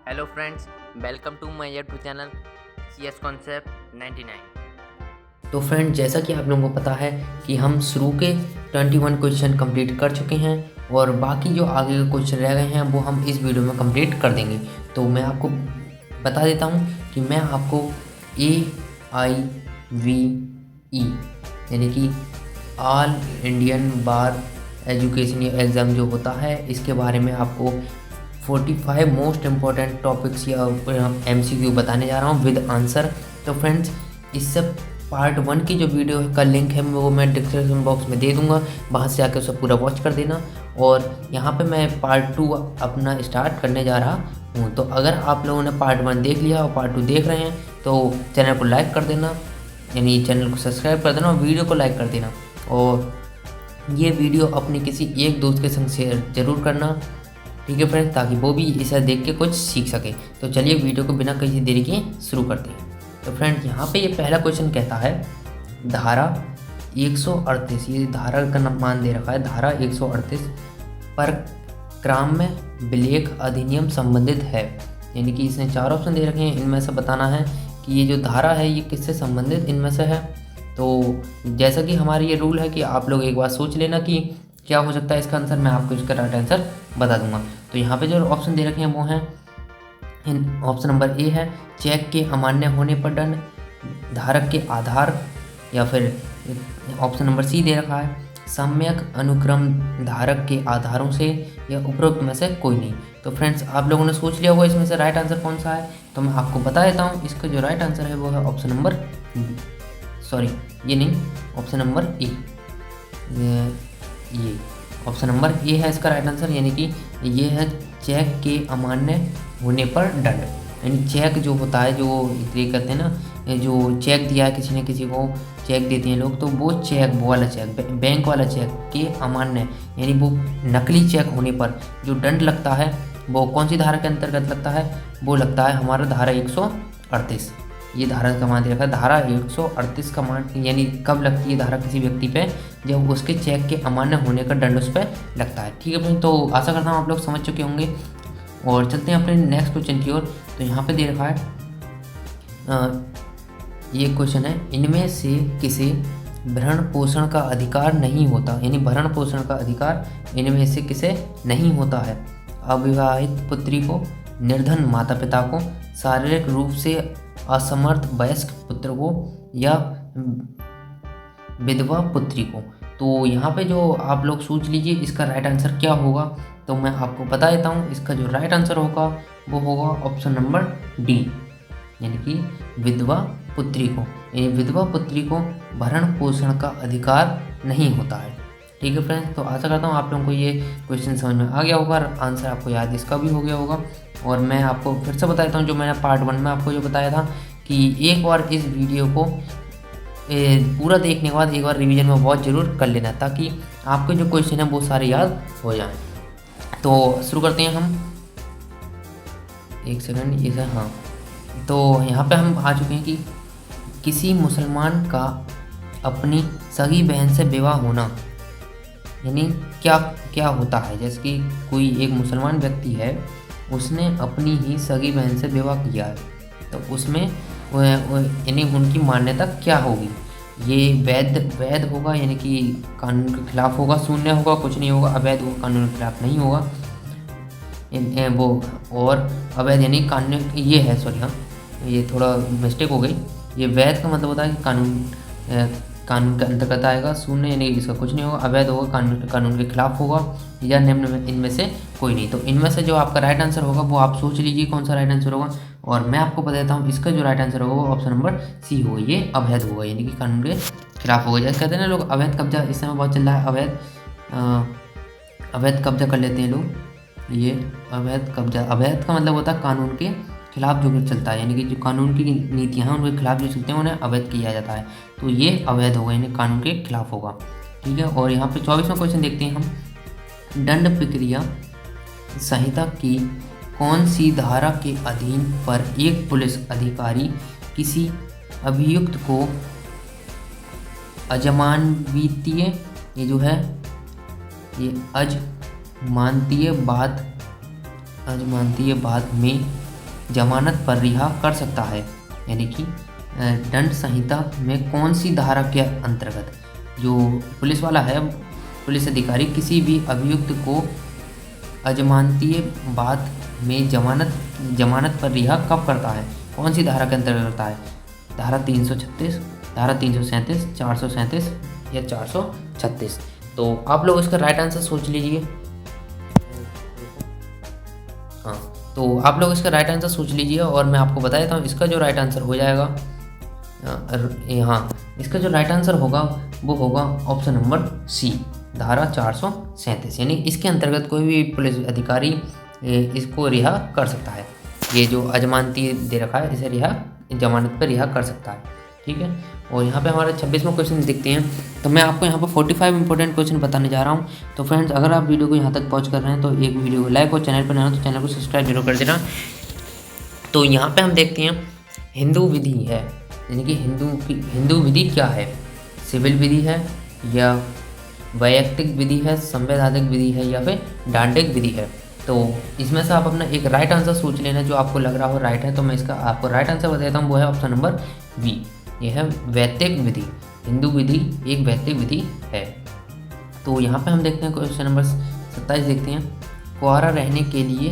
Hello friends, welcome to my YouTube channel CS concept 99। तो friend, जैसा कि आप लोगों को पता है कि हम शुरू के 21 क्वेश्चन कंप्लीट कर चुके हैं और बाकी जो आगे के क्वेश्चन रह गए हैं वो हम इस वीडियो में कंप्लीट कर देंगे। तो मैं आपको बता देता हूं कि मैं आपको AIVE यानी कि ऑल इंडियन बार एजुकेशन एग्ज़ाम जो होता है इसके बारे में आपको 45 मोस्ट इम्पॉर्टेंट टॉपिक्स या MCQ बताने जा रहा हूँ विद आंसर। तो फ्रेंड्स, इस सब पार्ट 1 की जो वीडियो का लिंक है वो मैं डिस्क्रिप्शन बॉक्स में दे दूंगा, वहाँ से आकर उसे पूरा वॉच कर देना। और यहाँ पे मैं पार्ट 2 अपना स्टार्ट करने जा रहा हूँ। तो अगर आप लोगों ने पार्ट 1 देख लिया और पार्ट 2 देख रहे हैं तो चैनल को लाइक कर देना, यानी चैनल को सब्सक्राइब कर देना और वीडियो को लाइक कर देना। और ये वीडियो अपने किसी एक दोस्त के संग शेयर ज़रूर करना, ठीक है फ्रेंड्स, ताकि वो भी इसे देख के कुछ सीख सके। तो चलिए वीडियो को बिना किसी देरी के शुरू करते हैं। तो फ्रेंड्स, यहाँ पे ये पहला क्वेश्चन कहता है धारा 138, ये धारा का मान दे रखा है धारा 138 पर क्राम्य विलेख अधिनियम संबंधित है। यानी कि इसने 4 ऑप्शन दे रखे हैं, इनमें से बताना है कि ये जो धारा है ये किससे संबंधित इनमें से है। तो जैसा कि हमारी ये रूल है कि आप लोग एक बार सोच लेना कि क्या हो सकता है इसका आंसर, मैं आपको इसका राइट आंसर बता दूंगा। तो यहाँ पे जो ऑप्शन दे रखे हैं वो हैं, ऑप्शन नंबर ए है चेक के अमान्य होने पर दंड, धारक के आधार, या फिर ऑप्शन नंबर सी दे रखा है सम्यक अनुक्रम धारक के आधारों से, या उपरोक्त में से कोई नहीं। तो फ्रेंड्स, आप लोगों ने सोच लिया होगा इसमें से राइट आंसर कौन सा है। तो मैं आपको बता देता हूँ, इसका जो राइट आंसर है वो है ऑप्शन नंबर सॉरी ये नहीं, ऑप्शन नंबर ए। ये ऑप्शन नंबर ए है इसका राइट आंसर, यानी कि ये है चेक के अमान्य होने पर दंड। यानी चेक जो होता है, जो ये कहते हैं ना, जो चेक दिया है किसी ने किसी को, चेक देते हैं लोग, तो वो चेक, वो वाला चेक, बैंक वाला चेक के अमान्य यानी वो नकली चेक होने पर जो दंड लगता है वो कौन सी धारा के अंतर्गत लगता है, वो लगता है हमारा धारा 138। ये धारा का मान दे रखा है धारा 138 का मान, यानी कब लगती है धारा किसी व्यक्ति पे, जब उसके चेक के अमान्य होने का दंड उस पर लगता है। ठीक है भाई, तो आशा करता हूँ आप लोग समझ चुके होंगे और चलते हैं अपने नेक्स्ट क्वेश्चन की ओर। तो यहाँ पे दे रखा है ये क्वेश्चन है, इनमें से किसे भरण पोषण का अधिकार नहीं होता, यानी भरण पोषण का अधिकार इनमें से किसे नहीं होता है। अविवाहित पुत्री को, निर्धन माता पिता को, शारीरिक रूप से असमर्थ वयस्क पुत्र को, या विधवा पुत्री को। तो यहाँ पे जो आप लोग सोच लीजिए इसका राइट आंसर क्या होगा। तो मैं आपको बता देता हूँ, इसका जो राइट आंसर होगा वो होगा ऑप्शन नंबर डी, यानी कि विधवा पुत्री को, यानी विधवा पुत्री को भरण पोषण का अधिकार नहीं होता है। ठीक है फ्रेंड्स, तो आशा करता हूँ आप लोगों को ये क्वेश्चन समझ में आ गया होगा और आंसर आपको याद इसका भी हो गया होगा। और मैं आपको फिर से बता देता हूँ, जो मैंने पार्ट 1 में आपको जो बताया था कि एक बार इस वीडियो को पूरा देखने के बाद एक बार रिवीजन में बहुत ज़रूर कर लेना, ताकि आपके जो क्वेश्चन है वो सारे याद हो जाएं। तो शुरू करते हैं हम, एक सेकंड, ये सर, हाँ। तो यहाँ पे हम आ चुके हैं कि किसी मुसलमान का अपनी सगी बहन से विवाह होना, यानी क्या क्या होता है। जैसे कि कोई एक मुसलमान व्यक्ति है, उसने अपनी ही सगी बहन से विवाह किया है, तो उसमें यानी उनकी मान्यता क्या होगी। ये वैध होगा, यानी कि कानून के खिलाफ होगा, शून्य होगा, कुछ नहीं होगा, अवैध होगा, कानून के खिलाफ नहीं होगा वो, और अवैध यानी कानून, ये है सॉरी, हाँ ये थोड़ा मिस्टेक हो गई। ये वैध का मतलब होता है कि कानून के अंतर्गत आएगा, शून्य यानी इसका कुछ नहीं होगा, अवैध होगा, कानून के खिलाफ होगा, या निम्न में इनमें से कोई नहीं। तो इनमें से जो आपका राइट आंसर होगा वो आप सोच लीजिए कौन सा राइट आंसर होगा। और मैं आपको बता देता हूँ, इसका जो राइट आंसर होगा वो ऑप्शन नंबर सी होगा, ये अवैध होगा, यानी कि कानून के खिलाफ होगा। जैसे कहते हैं ना लोग, अवैध कब्जा इस समय बहुत चल रहा है, अवैध कब्जा कर लेते हैं लोग। ये अवैध कब्जा, अवैध का मतलब होता है कानून के खिलाफ जो कुछ चलता है, यानी कि जो कानून की नीतियाँ हैं उनके खिलाफ जो चलते हैं उन्हें अवैध किया जाता है। तो ये अवैध होगा, यानी कानून के खिलाफ होगा। ठीक है, और यहाँ पे 24वां क्वेश्चन देखते हैं हम, दंड प्रक्रिया संहिता की कौन सी धारा के अधीन पर एक पुलिस अधिकारी किसी अभियुक्त को अजमानवीय, ये जो है ये अजमानतीय बात में जमानत पर रिहा कर सकता है। यानी कि दंड संहिता में कौन सी धारा के अंतर्गत जो पुलिस वाला है, पुलिस अधिकारी किसी भी अभियुक्त को अजमानतीय बाद में जमानत पर रिहा कब करता है, कौन सी धारा के अंतर्गत करता है? धारा 336, धारा 337, 437 या 436। तो आप लोग इसका राइट आंसर सोच लीजिए। हाँ, तो आप लोग इसका राइट आंसर सोच लीजिए और मैं आपको बता देता हूँ इसका जो राइट आंसर हो जाएगा, हाँ, इसका जो राइट आंसर होगा वो होगा ऑप्शन नंबर सी, धारा 437। यानी इसके अंतर्गत कोई भी पुलिस अधिकारी इसको रिहा कर सकता है। ये जो अजमानती दे रखा है इसे जमानत पर रिहा कर सकता है। ठीक है, और यहाँ पे हमारे 26वां क्वेश्चन देखते हैं। तो मैं आपको यहाँ पे 45 इंपॉर्टेंट क्वेश्चन बताने जा रहा हूँ। तो फ्रेंड्स, अगर आप वीडियो को यहाँ तक पहुँच कर रहे हैं तो एक वीडियो को लाइक और चैनल पर नया हो तो चैनल को सब्सक्राइब जरूर कर देना। तो यहाँ पे हम देखते हैं हिंदू विधि है, यानी कि हिंदू विधि क्या है? सिविल विधि है या वैयक्तिक विधि है, संवैधानिक विधि है या फिर डांडिक विधि है? तो इसमें से आप अपना एक राइट आंसर सोच लेना जो आपको लग रहा हो राइट है। तो मैं इसका आपको राइट आंसर बता देता हूँ, वो है ऑप्शन नंबर बी, ये है वैयक्तिक विधि। हिंदू विधि एक वैयक्तिक विधि है। तो यहाँ पे हम देखते हैं क्वेश्चन नंबर 27 देखते हैं। कुंवारा रहने के लिए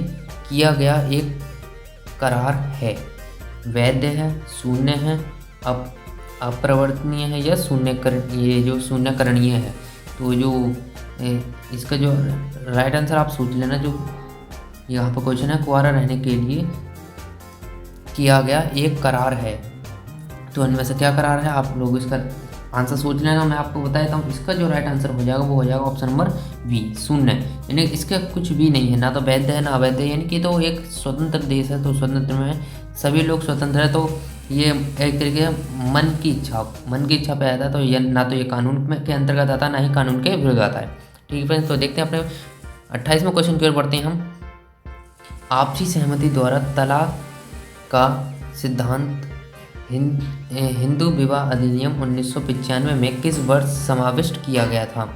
किया गया एक करार है, वैध है, शून्य है, अप्रवर्तनीय है या ये जो शून्यकरणीय है? तो जो इसका जो राइट आंसर आप सोच लेना। जो यहाँ पर क्वेश्चन है कुंवारा रहने के लिए किया गया एक करार है, तो इनमें से क्या करार है? आप लोग इसका आंसर सोच लेना। मैं आपको बता देता हूँ इसका जो राइट आंसर हो जाएगा वो हो जाएगा ऑप्शन नंबर बी, शून्य। यानी इसका कुछ भी नहीं है, ना तो वैध है ना अवैध है। यानी कि तो एक स्वतंत्र देश है, तो स्वतंत्र में सभी लोग स्वतंत्र है। तो ये एक तरीके से मन की इच्छा पे आता है। तो ये ना तो ये कानून के अंतर्गत आता है, ना ही कानून के विरुद्ध आता है। ठीक है फ्रेंड्स, तो देखते हैं अपने 28वें क्वेश्चन की ओर बढ़ते हैं हम। आपसी सहमति द्वारा तलाक का सिद्धांत हिंदू विवाह अधिनियम 1995 में किस वर्ष समाविष्ट किया गया था?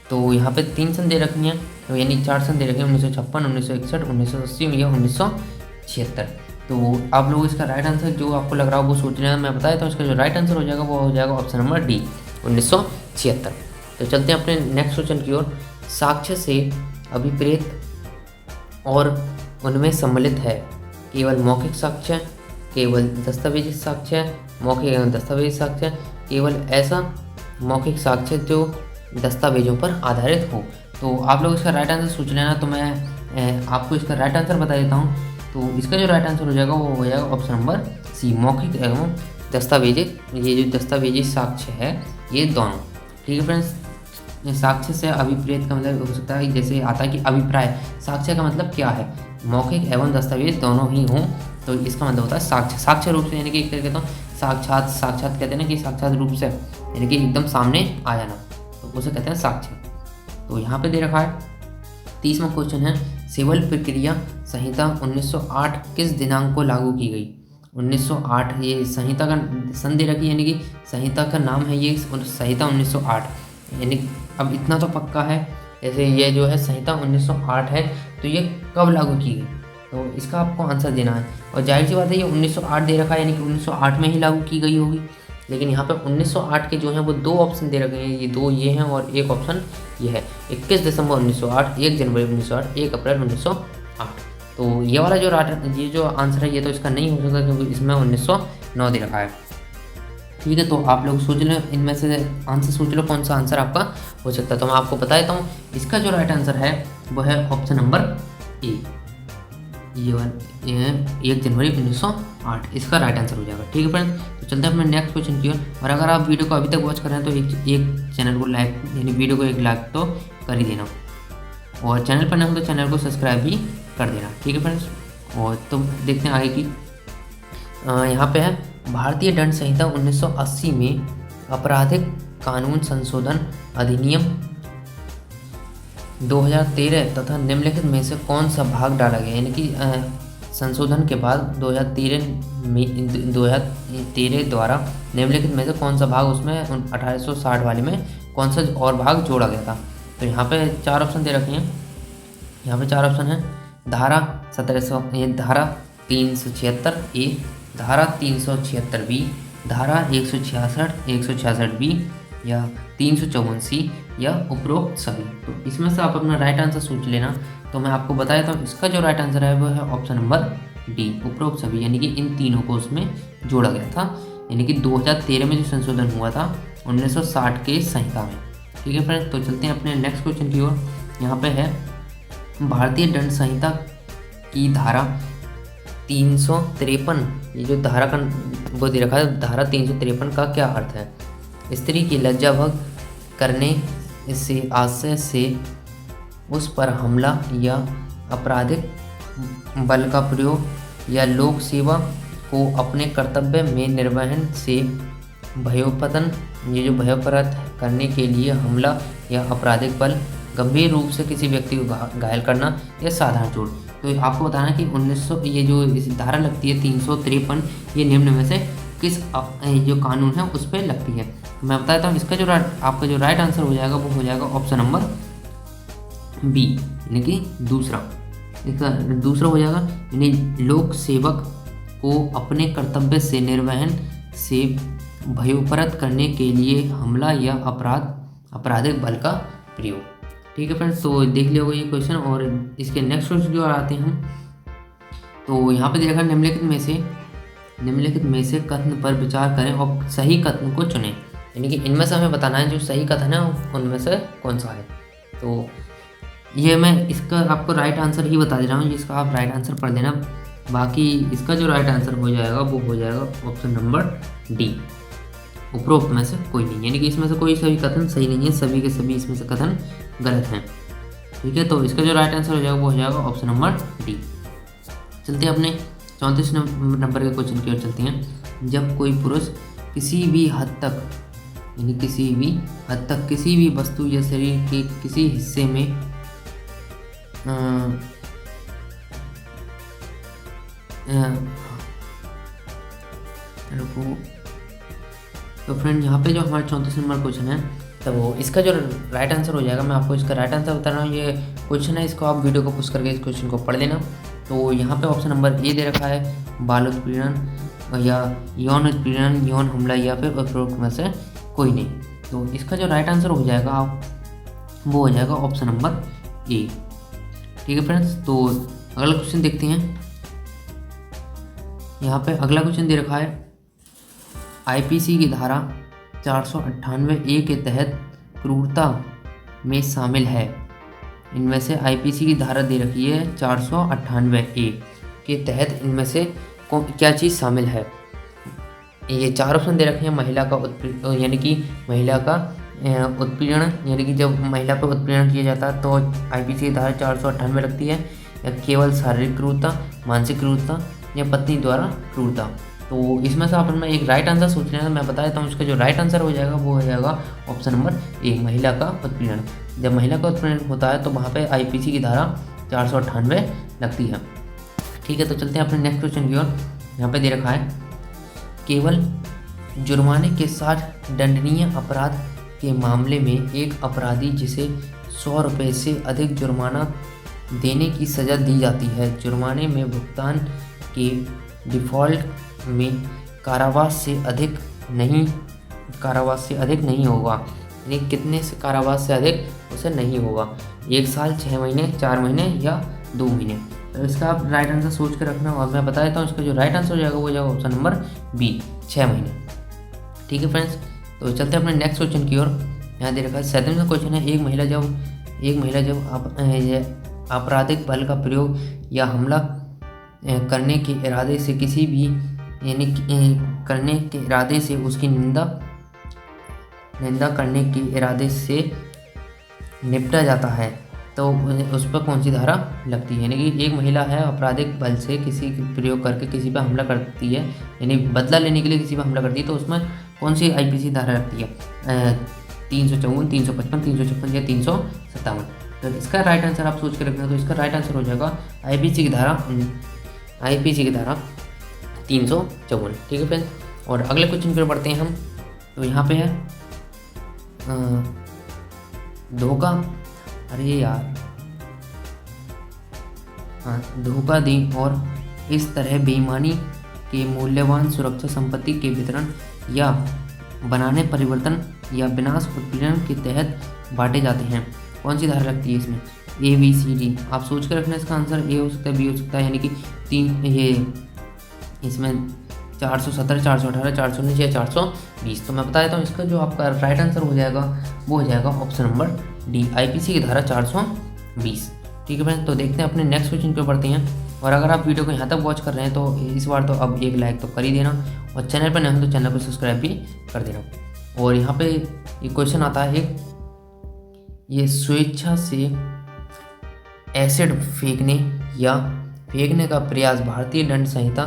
तो यहाँ पे 3 सन दे रखी हैं, तो यानी 4 सन दे रखे हैं, 1956, 1961, 1980 या 1976। तो आप लोग इसका राइट आंसर जो आपको लग रहा हो वो सोच रहे हैं। मैं बताया था इसका जो राइट आंसर हो जाएगा वो हो जाएगा ऑप्शन नंबर डी, 1976। तो चलते हैं अपने नेक्स्ट क्वेश्चन की ओर। साक्ष्य से अभिप्रेत और उनमें सम्मिलित है केवल मौखिक साक्ष्य, केवल दस्तावेजी साक्ष्य, मौखिक एवं दस्तावेजी साक्ष्य, केवल ऐसा मौखिक साक्ष्य जो दस्तावेजों पर आधारित हो। तो आप लोग इसका राइट आंसर सोच लेना। तो मैं आपको इसका राइट आंसर बता देता हूँ। तो इसका जो राइट आंसर हो जाएगा वो हो जाएगा ऑप्शन नंबर सी, मौखिक एवं दस्तावेजी। ये जो दस्तावेजी साक्ष्य है ये दोनों। ठीक है फ्रेंड्स, साक्ष्य से अभिप्रेत का मतलब हो सकता है जैसे आता है कि अभिप्राय। साक्ष्य का मतलब क्या है? मौखिक एवं दस्तावेज दोनों ही हों, तो इसका मतलब होता है साक्ष्य। साक्ष्य रूप से यानी कि एक तरीके तो साक्षात कहते हैं ना, कि साक्षात रूप से यानी कि एकदम सामने आ जाना, तो उसे कहते हैं साक्ष्य। तो यहाँ पे दे रखा है 30वां क्वेश्चन है, सिविल प्रक्रिया संहिता 1908 किस दिनांक को लागू की गई? 1908 ये संहिता का सन दे रखी, यानी कि संहिता का नाम है ये संहिता 1908। यानी अब इतना तो पक्का है, जैसे ये जो है संहिता 1908 है, तो ये कब लागू की गई? तो इसका आपको आंसर देना है। और जाहिर सी बात है ये 1908 दे रखा है, यानी कि 1908 में ही लागू की गई होगी। लेकिन यहाँ पे 1908 के जो हैं वो 2 ऑप्शन दे रखे हैं, ये 2 ये हैं और एक ऑप्शन ये है, 21 दिसंबर 1908, 1 जनवरी 1908, 1 अप्रैल 1908। तो ये वाला ये जो आंसर है ये तो इसका नहीं हो सकता, क्योंकि इसमें 1909 दे रखा है। ठीक है, तो आप लोग सोच लो, इनमें से आंसर सोच लो कौन सा आंसर आपका हो सकता है। तो मैं आपको बता देता हूँ इसका जो राइट आंसर है वो है ऑप्शन नंबर ए, ये 1 जनवरी 1908 इसका राइट आंसर हो जाएगा। ठीक है फ्रेंड्स, तो चलते हैं अपने नेक्स्ट क्वेश्चन की ओर। और अगर आप वीडियो को अभी तक वॉच कर रहे हैं तो एक चैनल को लाइक, यानी वीडियो को एक लाइक तो कर ही देना, और चैनल पर नए हो तो चैनल को सब्सक्राइब भी कर देना। ठीक है फ्रेंड्स, और तो देखते हैं आगे की। यहाँ पे है भारतीय दंड संहिता 1980 में आपराधिक कानून संशोधन अधिनियम 2013 तथा निम्नलिखित में से कौन सा भाग डाला गया? यानी कि संशोधन के बाद 2013 द्वारा निम्नलिखित में से कौन सा भाग, उसमें 1860 वाले में कौन सा और भाग जोड़ा गया था? तो यहाँ पे 4 ऑप्शन दे रखे हैं। यहाँ पे 4 ऑप्शन हैं, धारा 1700 ये धारा 376A, धारा 376B, धारा 166B या 354C या उपरोक्त सभी। तो इसमें से आप अपना राइट आंसर सोच लेना। तो मैं आपको बता देता हूँ, इसका जो राइट आंसर है वो है ऑप्शन नंबर डी, उपरोक्त सभी, यानी कि इन तीनों को उसमें जोड़ा गया था। यानी कि 2013 में जो संशोधन हुआ था 1960 के संहिता में। ठीक है फ्रेंड्स, तो चलते हैं अपने नेक्स्ट क्वेश्चन की ओर। यहाँ पे है भारतीय दंड संहिता की धारा 353, ये जो धारा का वो दे रखा है, धारा 353 का क्या अर्थ है? स्त्री की लज्जा भंग करने से आशय से उस पर हमला या आपराधिक बल का प्रयोग या लोक सेवा को अपने कर्तव्य में निर्वहन से भयोत्पादन, ये जो भयोत्पाद करने के लिए हमला या आपराधिक बल, गंभीर रूप से किसी व्यक्ति को घायल करना या साधारण चोट। तो आपको बताना कि 1900 ये जो इस धारा लगती है 353, ये निम्न में से किस जो कानून है उस पर लगती है? मैं बता देता हूँ, इसका जो आपका जो राइट आंसर हो जाएगा वो हो जाएगा ऑप्शन नंबर बी, यानी कि दूसरा। इसका दूसरा हो जाएगा, यानी लोक सेवक को अपने कर्तव्य से निर्वहन से भयोत्पाद करने के लिए हमला या आपराधिक बल का प्रयोग। ठीक है फ्रेंड्स, तो देख लिया होगा ये क्वेश्चन। और इसके नेक्स्ट क्वेश्चन की ओर आते हैं हम। तो यहाँ पे देखा, निम्नलिखित में से कथन पर विचार करें और सही कथन को चुनें। यानी कि इनमें से हमें बताना है जो सही कथन है उनमें से कौन सा है। तो ये मैं इसका आपको राइट आंसर ही बता दे रहा हूँ, जिसका आप राइट आंसर पढ़ देना। बाकी इसका जो राइट आंसर हो जाएगा वो हो जाएगा ऑप्शन नंबर डी, उपरोक्त में से कोई नहीं। यानी कि इसमें से कोई सभी कथन सही नहीं है, सभी के सभी इसमें से कथन गलत हैं। ठीक है, तो इसका जो राइट आंसर हो जाएगा वो हो जाएगा ऑप्शन नंबर डी। चलते हैं अपने 34 नंबर के क्वेश्चन की ओर चलते हैं। जब कोई पुरुष किसी भी हद तक, यानी किसी भी हद तक किसी भी वस्तु या शरीर के किसी हिस्से में तो फ्रेंड यहाँ पे जो हमारा 34 नंबर क्वेश्चन है, तो वो इसका जो राइट आंसर हो जाएगा, मैं आपको इसका राइट आंसर बता रहा हूँ। ये क्वेश्चन है, इसको आप वीडियो को पुश करके इस क्वेश्चन को पढ़ लेना। तो यहाँ पे ऑप्शन नंबर ए दे रखा है, बाल उत्पीड़न या यौन उत्पीड़न, यौन हमला या फिर उपरोक्त में से कोई नहीं। तो इसका जो राइट आंसर हो जाएगा वो हो जाएगा ऑप्शन नंबर ए। ठीक है फ्रेंड्स, तो अगला क्वेश्चन देखते हैं। यहाँ पे अगला क्वेश्चन दे रखा है, आईपीसी की धारा 498A के तहत क्रूरता में शामिल है। इनमें से आईपीसी की धारा दे रखी है 498A के तहत इनमें से क्या चीज़ शामिल है? ये चार ऑप्शन दे रखे हैं। महिला का उत्पीड़न, यानी कि महिला का उत्पीड़न, यानी कि जब महिला पर उत्पीड़न किया जाता है तो आईपीसी की धारा 498 लगती है, या केवल शारीरिक क्रूरता, मानसिक क्रूरता या पत्नी द्वारा क्रूरता। तो इसमें से आप अपना एक राइट आंसर सोच लेना। मैं बता देता हूँ, इसका जो राइट आंसर हो जाएगा वो हो जाएगा ऑप्शन नंबर ए, महिला का उत्पीड़न। जब महिला का उत्पीड़न होता है तो वहाँ पे आईपीसी की धारा 498 लगती है। ठीक है, तो चलते हैं अपने नेक्स्ट क्वेश्चन की ओर। यहाँ पे दे रखा है, केवल जुर्माने के साथ दंडनीय अपराध के मामले में एक अपराधी जिसे 100 रुपये से अधिक जुर्माना देने की सज़ा दी जाती है, जुर्माने में भुगतान के डिफ़ॉल्ट में कारावास से अधिक नहीं होगा। यानी कितने से कारावास से अधिक उसे नहीं होगा? 1 साल, 6 महीने, 4 महीने या 2 महीने। तो इसका आप राइट आंसर सोच के रखना। और मैं बता देता हूँ, इसका जो राइट आंसर हो जाएगा वो हो जाएगा ऑप्शन नंबर बी, 6 महीने। ठीक है फ्रेंड्स, तो चलते हैं अपने नेक्स्ट क्वेश्चन की ओर। यहाँ दे रखा है 7वां क्वेश्चन है, एक महिला जब आपराधिक बल का प्रयोग या हमला करने के इरादे से किसी भी करने के इरादे से उसकी निंदा करने के इरादे से निपटा जाता है, तो उस पर कौन सी धारा लगती है? यानी कि एक महिला है, आपराधिक बल से किसी प्रयोग करके किसी पर हमला करती है, यानी बदला लेने के लिए किसी पर हमला करती है, तो उसमें कौन सी आईपीसी धारा लगती है? 354, 355, 356 या 357। तो इसका राइट आंसर आप सोच के रखना। तो इसका राइट आंसर हो जाएगा आईपीसी की धारा 354। ठीक है फ्रेंड्स, और अगले क्वेश्चन पर पढ़ते हैं हम। तो यहाँ पे है धोखा, अरे यार धोखा दें और इस तरह बेईमानी के मूल्यवान सुरक्षा संपत्ति के वितरण या बनाने, परिवर्तन या विनाश उत्पीड़न के तहत बांटे जाते हैं। कौन सी धारा लगती है इसमें? ए, बी, सी, डी। आप सोच के रखना, इसका आंसर ए हो सकता है, बी हो सकता है, यानी कि तीन ये इसमें 417, 418, 419 या 420। तो मैं बता देता हूँ, इसका जो आपका राइट आंसर हो जाएगा वो हो जाएगा ऑप्शन नंबर डी, आईपीसी की धारा 420। ठीक है फ्रेंड्स, तो देखते हैं अपने नेक्स्ट क्वेश्चन पे बढ़ते हैं। और अगर आप वीडियो को यहाँ तक वॉच कर रहे हैं तो इस बार तो अब एक लाइक तो कर ही देना, और चैनल पर नए हो तो चैनल को सब्सक्राइब भी कर देना। और यहाँ पे ये क्वेश्चन आता है एक, ये स्वेच्छा से एसिड फेंकने या फेंकने का प्रयास भारतीय दंड संहिता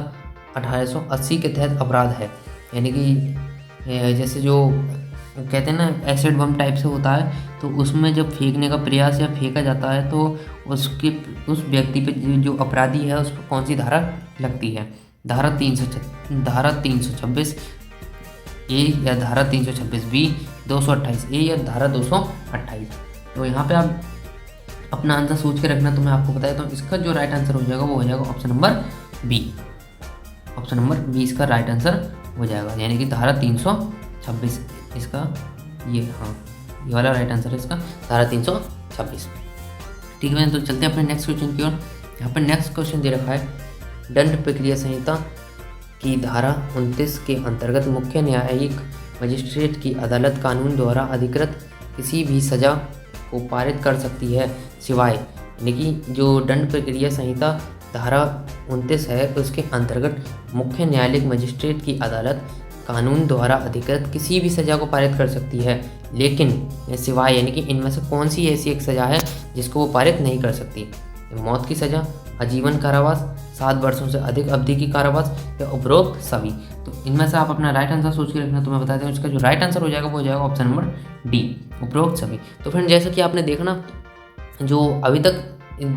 1880 के तहत अपराध है। यानी कि जैसे जो कहते हैं ना एसिड बम टाइप से होता है, तो उसमें जब फेंकने का प्रयास या फेंका जाता है तो उस व्यक्ति पे जो अपराधी है उस पर कौन सी धारा लगती है? धारा 326 ए या धारा 326 बी, 228 ए या धारा 228। तो यहाँ पे आप अपना आंसर सोच के रखना। तो मैं आपको बताया तो इसका जो राइट आंसर हो जाएगा वो हो जाएगा option number B. Option number B इसका राइट आंसर हो जाएगा, यानी कि धारा 326 इसका ये वाला राइट आंसर है इसका, धारा 326। ठीक है, तो चलते हैं अपने नेक्स्ट क्वेश्चन की ओर। यहाँ पर नेक्स्ट क्वेश्चन दे रखा है, दंड प्रक्रिया संहिता की धारा 29 के अंतर्गत मुख्य न्यायिक मजिस्ट्रेट की अदालत कानून द्वारा अधिकृत किसी भी सजा को पारित कर सकती है सिवाय, यानी कि जो दंड प्रक्रिया संहिता धारा 29 है उसके अंतर्गत मुख्य न्यायिक मजिस्ट्रेट की अदालत कानून द्वारा अधिकृत किसी भी सज़ा को पारित कर सकती है, लेकिन सिवाय, यानी कि इनमें से कौन सी ऐसी एक सज़ा है जिसको वो पारित नहीं कर सकती? मौत की सज़ा, आजीवन कारावास, 7 वर्षों से अधिक अवधि की कारावास या उपरोक्त सभी। तो इनमें से आप अपना राइट आंसर सोच के रखना। तो मैं बताता हूँ इसका जो राइट आंसर हो जाएगा वो हो जाएगा ऑप्शन नंबर डी, उपरोक्त सभी। तो फ्रेंड जैसा कि आपने देखा ना, जो अभी तक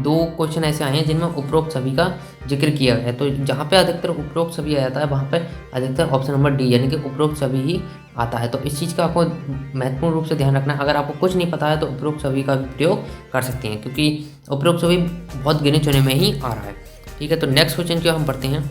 2 क्वेश्चन ऐसे आए हैं जिनमें उपरोक्त सभी का जिक्र किया है, तो जहाँ पे अधिकतर उपरोक्त सभी आ जाता है वहाँ पे अधिकतर ऑप्शन नंबर डी यानी कि उपरोक्त सभी ही आता है। तो इस चीज़ का आपको महत्वपूर्ण रूप से ध्यान रखना है। अगर आपको कुछ नहीं पता है तो उपरोक्त सभी का भी प्रयोग कर सकते हैं, क्योंकि उपरोक्त सभी बहुत गिने चुने में ही आ रहा है। ठीक है, तो नेक्स्ट क्वेश्चन की हम पढ़ते हैं।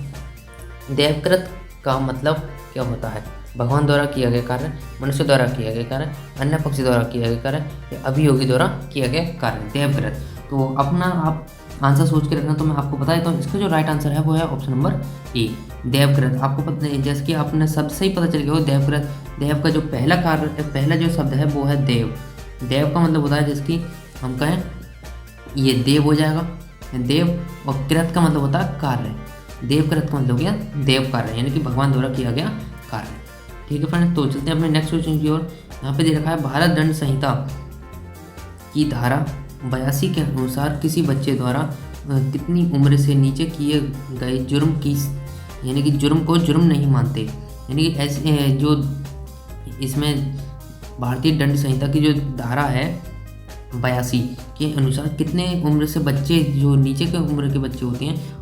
देवकृत का मतलब क्या होता है? भगवान द्वारा किया गया कार्य, मनुष्य द्वारा किया गया कार्य, अन्य पक्षी द्वारा किया गया कार्य या अभियोगी द्वारा किया गया कार्य, देवकृत। तो अपना आप आंसर सोच के रखना। तो मैं आपको बताया तो इसका जो राइट आंसर है वो है ऑप्शन नंबर ए, देवकृत। आपको पता है, जैसे कि आपने सबसे सही पता चल गया हो, देवकृत। देव का जो पहला जो शब्द है वो है देव। देव का मतलब होता है जैसे कि हम कहें ये देव हो जाएगा, देव, और कृत का मतलब होता है कार्य। देवकृत का मतलब हो गया देव कार्य, यानी कि भगवान द्वारा किया गया कार्य। ठीक है फ्रेंड, तो चलते हैं अपने नेक्स्ट क्वेश्चन की ओर। यहाँ पे दे रखा है, भारत दंड संहिता की धारा 82 के अनुसार किसी बच्चे द्वारा कितनी उम्र से नीचे किए गए जुर्म की, यानी कि जुर्म को जुर्म नहीं मानते, यानी कि ऐसे जो इसमें भारतीय दंड संहिता की जो धारा है 82 के अनुसार कितने उम्र से बच्चे, जो नीचे के उम्र के बच्चे होते हैं,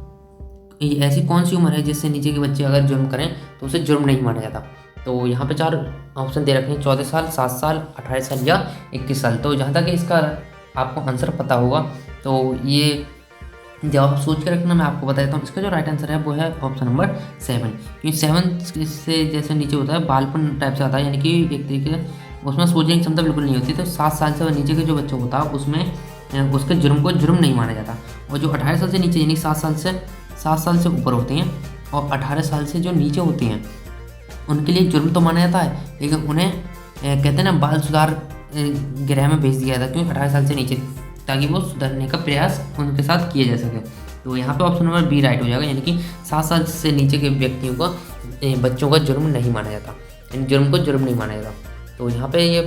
ऐसी कौन सी उम्र है जिससे नीचे के बच्चे अगर जुर्म करें तो उसे जुर्म नहीं माना जाता? तो यहाँ पे 4 ऑप्शन दे रखे हैं, 14 साल, 7 साल, 18 साल या 21 साल। तो जहाँ तक इसका आपको आंसर पता होगा तो ये जवाब सोच के रखना। मैं आपको बताता हूँ इसका जो राइट आंसर है वो है ऑप्शन नंबर 7, क्योंकि 7 से जैसे नीचे होता है बालपन टाइप से आता है, यानी कि एक तरीके से उसमें सोचने की क्षमता बिल्कुल नहीं होती। तो 7 साल से नीचे के जो बच्चा होता है उसमें उसके जुर्म को जुर्म नहीं माना जाता। और जो 18 साल से नीचे, यानी 7 साल से ऊपर होते हैं और 18 साल से जो नीचे होते हैं उनके लिए जुर्म तो माना जाता है, लेकिन उन्हें कहते हैं ना बाल सुधार गृह में भेज दिया जाता है, क्योंकि 18 साल से नीचे, ताकि वो सुधरने का प्रयास उनके साथ किया जा सके। तो यहाँ पे ऑप्शन नंबर बी राइट हो जाएगा, यानी कि 7 साल से नीचे के व्यक्तियों को, बच्चों का जुर्म नहीं माना जाता, यानी जुर्म को जुर्म नहीं माना जाता। तो यहाँ पे ये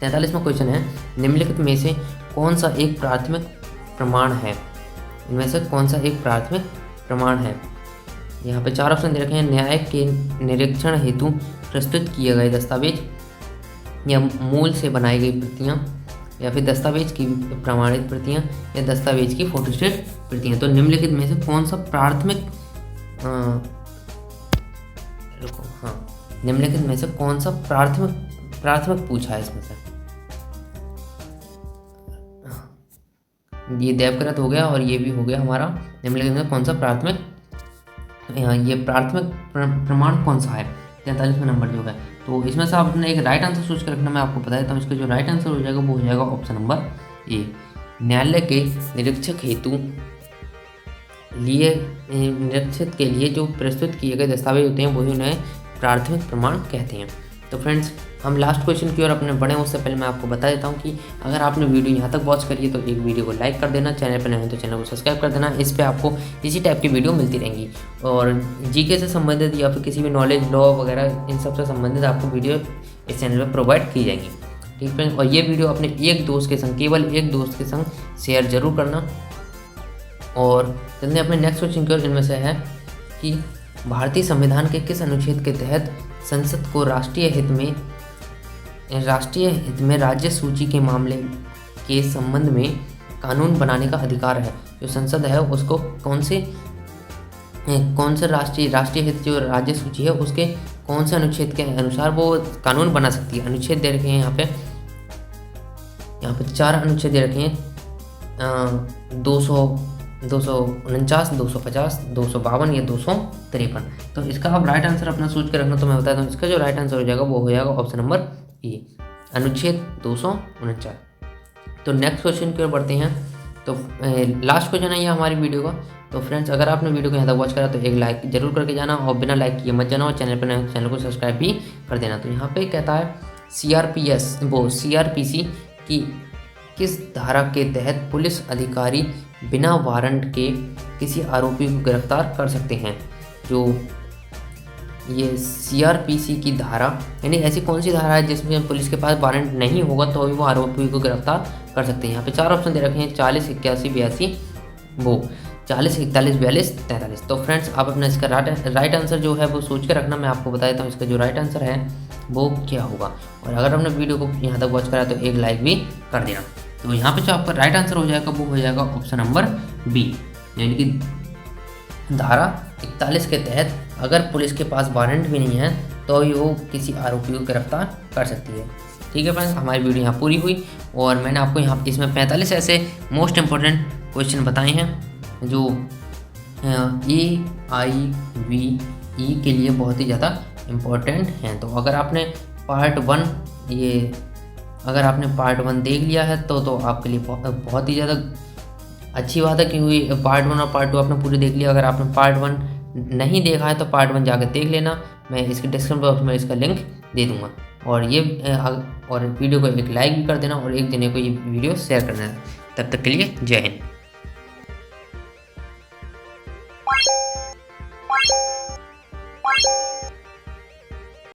43वां क्वेश्चन है, निम्नलिखित में से कौन सा एक प्राथमिक प्रमाण है? इनमें से कौन सा एक प्राथमिक प्रमाण है? यहाँ पे 4 ऑप्शन दे रखे हैं, न्याय के निरीक्षण हेतु प्रस्तुत किए गए दस्तावेज, या मूल से बनाई गई प्रतियाँ, या फिर दस्तावेज की प्रमाणित प्रतियाँ, या दस्तावेज की फोटोस्टेट प्रतियाँ। तो निम्नलिखित में से कौन सा प्राथमिक निम्नलिखित में से कौन सा प्राथमिक पूछा है इसमें से? ये देवकृत हो गया और ये भी हो गया हमारा निम्नलिखित में कौन सा प्राथमिक, ये प्राथमिक प्रमाण कौन सा है, 43वां नंबर जो है। तो इसमें से आपने एक राइट आंसर सोच कर रखना। मैं आपको बता देता हूँ, इसका जो राइट आंसर हो जाएगा वो हो जाएगा ऑप्शन नंबर ए। न्यायालय के निरीक्षक हेतु निरीक्षक के लिए जो प्रस्तुत किए गए दस्तावेज होते हैं वही उन्हें प्राथमिक प्रमाण कहते हैं। तो फ्रेंड्स, हम लास्ट क्वेश्चन की ओर अपने बढ़े उससे पहले मैं आपको बता देता हूँ कि अगर आपने वीडियो यहाँ तक वॉच करी है तो एक वीडियो को लाइक कर देना, चैनल पर नए हैं तो चैनल को सब्सक्राइब कर देना। इस पर आपको इसी टाइप की वीडियो मिलती रहेंगी और जीके से संबंधित या फिर किसी भी नॉलेज, लॉ वगैरह इन सब से संबंधित आपको वीडियो इस चैनल पर प्रोवाइड की जाएंगी। ठीक है फ्रेंड्स, और ये वीडियो अपने एक दोस्त के संग, केवल एक दोस्त के संग शेयर जरूर करना। और चलते अपने नेक्स्ट क्वेश्चन की ओर। इनमें से है कि भारतीय संविधान के किस अनुच्छेद के तहत संसद को राष्ट्रीय हित में राज्य सूची के मामले के संबंध में कानून बनाने का अधिकार है। जो संसद है उसको कौन से राष्ट्रीय हित जो राज्य सूची है उसके कौन से अनुच्छेद के अनुसार वो कानून बना सकती है। अनुच्छेद दे रखे हैं यहाँ पे 4 अनुच्छेद दे रखे हैं, 249, 250, 252 या 253। तो इसका आप राइट आंसर अपना सोच के रखना। तो मैं बताता हूँ, इसका जो राइट आंसर हो जाएगा वो हो जाएगा ऑप्शन नंबर ए, अनुच्छेद 249। तो नेक्स्ट क्वेश्चन की ओर बढ़ते हैं। तो लास्ट क्वेश्चन है ये हमारी वीडियो का। तो फ्रेंड्स, अगर आपने वीडियो को यहाँ तक वॉच करा तो एक लाइक जरूर करके जाना और बिना लाइक किए मत जाना और चैनल को सब्सक्राइब भी कर देना। तो यहाँ पे कहता है CRPC की किस धारा के तहत पुलिस अधिकारी बिना वारंट के किसी आरोपी को गिरफ्तार कर सकते हैं। जो ये CRPC की धारा, यानी ऐसी कौन सी धारा है जिसमें पुलिस के पास वारंट नहीं होगा तो भी वो आरोपी को गिरफ्तार कर सकते हैं। यहाँ पे 4 ऑप्शन दे रखे हैं, 40, 81, 82, वो 40, 41, 42, 43। तो फ्रेंड्स, आप अपना इसका राइट आंसर जो है वो सोच के रखना। मैं आपको बता देता हूँ इसका जो राइट आंसर है वो क्या होगा। और अगर आपने वीडियो को यहाँ तक वॉच करा तो एक लाइक भी कर देना। तो यहाँ पे जो आपका राइट आंसर हो जाएगा वो हो जाएगा ऑप्शन नंबर बी, यानी कि धारा 41 के तहत अगर पुलिस के पास वारंट भी नहीं है तो वो किसी आरोपी को गिरफ्तार कर सकती है। ठीक है फ्रेंड्स, हमारी वीडियो यहाँ पूरी हुई और मैंने आपको यहाँ इसमें 45 ऐसे मोस्ट इम्पोर्टेंट क्वेश्चन बताए हैं जो AIVE के लिए बहुत ही ज़्यादा इम्पोर्टेंट हैं। तो अगर आपने पार्ट 1 देख लिया है तो आपके लिए बहुत ही ज़्यादा अच्छी बात है, क्योंकि पार्ट 1 और पार्ट 2 आपने पूरी देख लिया। अगर आपने पार्ट 1 नहीं देखा है तो पार्ट 1 जाकर देख लेना, मैं इसके डिस्क्रिप्शन बॉक्स में इसका लिंक दे दूँगा। और वीडियो को एक लाइक भी कर देना और एक जने को ये वीडियो शेयर करना है। तब तक के लिए जय हिंद।